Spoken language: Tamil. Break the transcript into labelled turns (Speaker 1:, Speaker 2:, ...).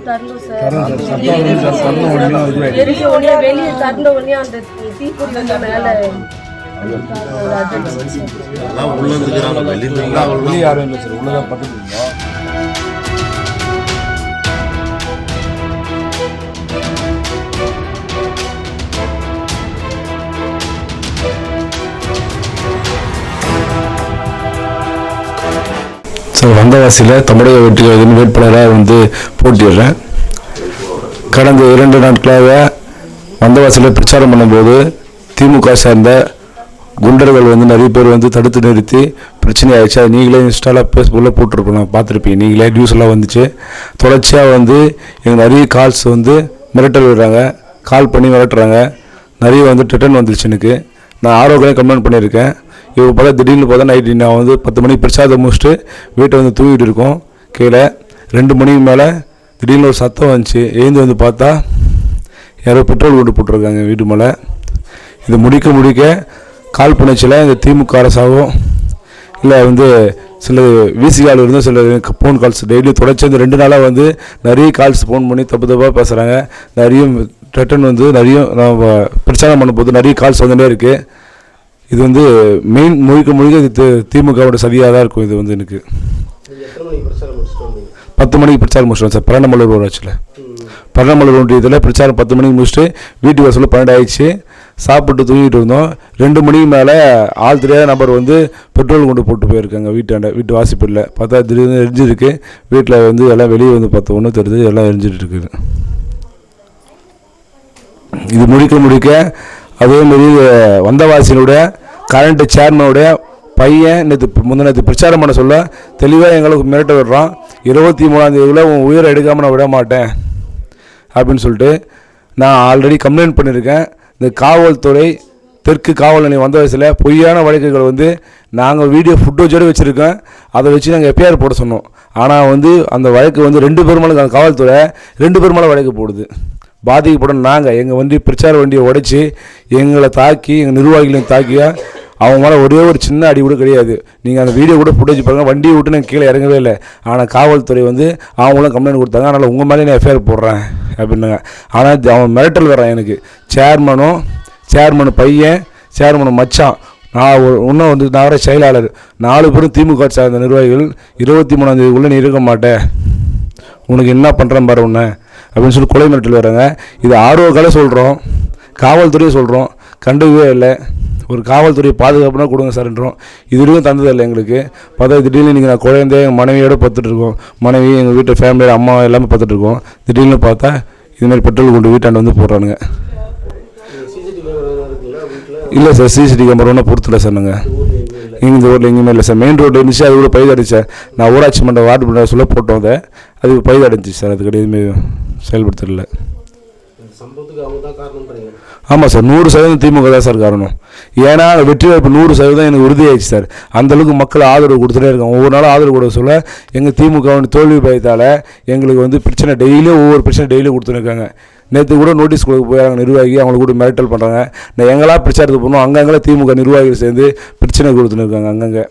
Speaker 1: தரணும் சார். எரிக்க உடனே வெளியே தரணும் உடனே அந்த தீப்பொறி வந்து மேலே
Speaker 2: வெளியே யாரும் இல்லை சார், உள்ளதான் பக்கத்துல இருந்தோம்.
Speaker 3: சார், வந்தவாசியில் தமிழக வெற்றி கழகத்தின் வேட்பாளராக வந்து போட்டிடுறேன். கடந்த 2 நாட்களாக வந்தவாசியில் பிரச்சாரம் பண்ணும்போது திமுக சார்ந்த குண்டர்கள் வந்து நிறைய பேர் வந்து தடுத்து நிறுத்தி பிரச்சனை ஆகிடுச்சு. அது நீங்களே இன்ஸ்டாவில் ஃபேஸ்புக்கில் போட்டிருப்போம், பார்த்துருப்பீங்க, நீங்களே நியூஸ்லாம் வந்துச்சு. தொடர்ச்சியாக வந்து எங்கள் நிறைய கால்ஸ் வந்து மிரட்டல் விடுறாங்க, கால் பண்ணி மிரட்டுறாங்க. நிறைய வந்து ரிட்டர்ன் வந்துருச்சு. எனக்கு நான் ஆரோக்கியம் கம்ப்ளைண்ட் பண்ணியிருக்கேன். இவங்க பார்த்தா திடீர்னு பார்த்தா நைட்டு நான் வந்து 10 மணிக்கு பிரசாதம் முடிச்சுட்டு வீட்டை வந்து தூங்கிட்டு இருக்கோம். கீழே 2 மணிக்கு மேலே திடீர்னு ஒரு சத்தம் வந்துச்சு. எழுந்து வந்து பார்த்தா யாரோ பெட்ரோல் கொண்டு போட்டிருக்காங்க வீட்டு மேலே. இது முடிக்க கால் பண்ணிச்சில் இந்த திமுக அரசாகவும் இல்லை வந்து சில விசிகால் இருந்தும் சில ஃபோன் கால்ஸ் டெய்லி தொடர்ச்சி இந்த 2 நாளாக வந்து நிறைய கால்ஸ் ஃபோன் பண்ணி தப்பாக பேசுகிறாங்க. நிறைய ரிட்டர்ன் வந்து நிறைய பிரச்சாரம் பண்ணும்போது நிறைய கால்ஸ் வந்துட்டே இருக்குது. இது வந்து மெயின் முழுக்க இது திமுகவோட சதியாக தான் இருக்கும். இது வந்து எனக்கு 10 மணிக்கு பிரச்சாரம் முடிச்சிட்டோம் சார். பரணமலூர் ஊராட்சியில் பரணமலூர் ஒன்றியத்தில் பிரச்சாரம் 10 மணிக்கு முடிச்சுட்டு வீட்டு வாசலில் 12 ஆயிடுச்சு. சாப்பிட்டு தூங்கிட்டு இருந்தோம். 2 மணிக்கு மேலே ஆள் தெரியாத நபர் வந்து பெட்ரோல் கொண்டு போட்டு போயிருக்காங்க வீட்டு வாசிப்பில். பார்த்தா திடீர்னு எரிஞ்சிருக்கு. வீட்டில் வந்து எல்லாம் வெளியே வந்து பார்த்தா ஒன்றும் தெரியுது, எல்லாம் எரிஞ்சிட்டு இருக்குது. இது முடிக்க அதேமாரி வந்தவாசியினுடைய கரண்ட் சேர்மனுடைய பையன் முந்தினத்து பிரச்சாரம் பண்ண சொல்ல தெளிவாக எங்களுக்கு மிரட்ட விடுறான். 23ஆம் தேதியில் உன் உயிரை எடுக்காமல் நான் விட மாட்டேன் அப்படின்னு சொல்லிட்டு நான் ஆல்ரெடி கம்ப்ளைண்ட் பண்ணியிருக்கேன். இந்த காவல்துறை தெற்கு காவல் நிலையம் வந்தவாசியில் பொய்யான வழக்குகள் வந்து நாங்கள் வீடியோ ஃபுட்டேஜோடு வச்சுருக்கோம். அதை வச்சு நாங்கள் எஃப்ஐஆர் போட சொன்னோம். ஆனால் வந்து அந்த வழக்கு வந்து 2 பேர் மேலே காவல்துறை 2 பேர் மேலே வழக்கு போடுது. பாதிக்கப்படும் நாங்கள் எங்கள் வண்டி பிரச்சார வண்டியை உடைச்சி எங்களை தாக்கி எங்கள் நிர்வாகிகளையும் தாக்கியா அவங்க மேலே ஒரே ஒரு சின்ன அடி கூட கிடையாது. நீங்கள் அந்த வீடியோ கூட ஃபுட்டேஜ் பாருங்கள். வண்டியை விட்டு நான் கீழே இறங்கவே இல்லை. ஆனால் காவல்துறை வந்து அவங்களும் கம்ப்ளைண்ட் கொடுத்தாங்க. அதனால் உங்கள் மேலே நான் எஃப்ஐஆர் போடுறேன் அப்படின்னாங்க. ஆனால் அவன் மிரட்டல் வரான் எனக்கு. சேர்மனு பையன், சேர்மனு மச்சான், நான் இன்னும் வந்து நகர செயலாளர் 4 பேரும் திமுக சார்ந்த நிர்வாகிகள் 23ஆம் தேதிக்குள்ளே நீ இருக்க மாட்டேன், உனக்கு என்ன பண்ணுறேன் பாரு உன்னை அப்படின்னு சொல்லி கொலை மிரட்டல் வராங்க. இது ஆர்வக்கால சொல்கிறோம், காவல்துறையை சொல்கிறோம், கண்டுக்கவே இல்லை. ஒரு காவல்துறை பாதுகாப்புனா கொடுங்க சார்ன்றோம். இது வரைக்கும் தந்ததில்லை எங்களுக்கு. பார்த்தா திடீர்னு இன்றைக்கி நான் குழந்தை எங்கள் மனைவியோடு பார்த்துட்ருக்கோம். மனைவி எங்கள் வீட்டு ஃபேமிலியோட அம்மா எல்லாமே பார்த்துட்ருக்கோம். திடீர்னு பார்த்தா இதுமாதிரி பெட்ரோல் கொண்டு வீட்டாண்டு வந்து போடுறானுங்க. இல்லை சார், சிசிடிவி கேமரா ஒன்றும் பொறுத்தல சார். நாங்கள் இந்த ஊரில் எங்கேயுமே இல்லை சார். மெயின் ரோடு இருந்துச்சு, அது கூட பைதடிச்சேன். நான் ஊராட்சி மன்ற வார்டு பண்ண சொல்ல போட்டோம். அதை அது பைதடைஞ்சிச்சு சார். அதுக்கு எதுவுமே செயல்படுத்தல. ஆமாம் சார், 100% திமுக தான் சார் காரணம். ஏன்னா வெற்றி வாய்ப்பு 100% எனக்கு உறுதியாயிடுச்சு சார். அந்தளவுக்கு மக்கள் ஆதரவு கொடுத்துட்டே இருக்காங்க. ஒவ்வொரு நாளும் ஆதரவு கொடுக்க சொல்ல எங்கள் திமுக தோல்வி பயத்தால் எங்களுக்கு வந்து பிரச்சனை டெய்லியும் ஒவ்வொரு பிரச்சனை டெய்லியும் கொடுத்துருக்காங்க. நேற்று கூட நோட்டீஸ் கொடுக்க போயிறாங்க நிர்வாகி, அவங்களுக்கு கூட மிரட்டல் பண்ணுறாங்க. நான் எங்கெல்லாம் பிரச்சாரத்துக்கு போகணும் அங்கங்கே திமுக நிர்வாகிகள் சேர்ந்து பிரச்சனை கொடுத்துன்னு இருக்காங்க அங்கங்கே.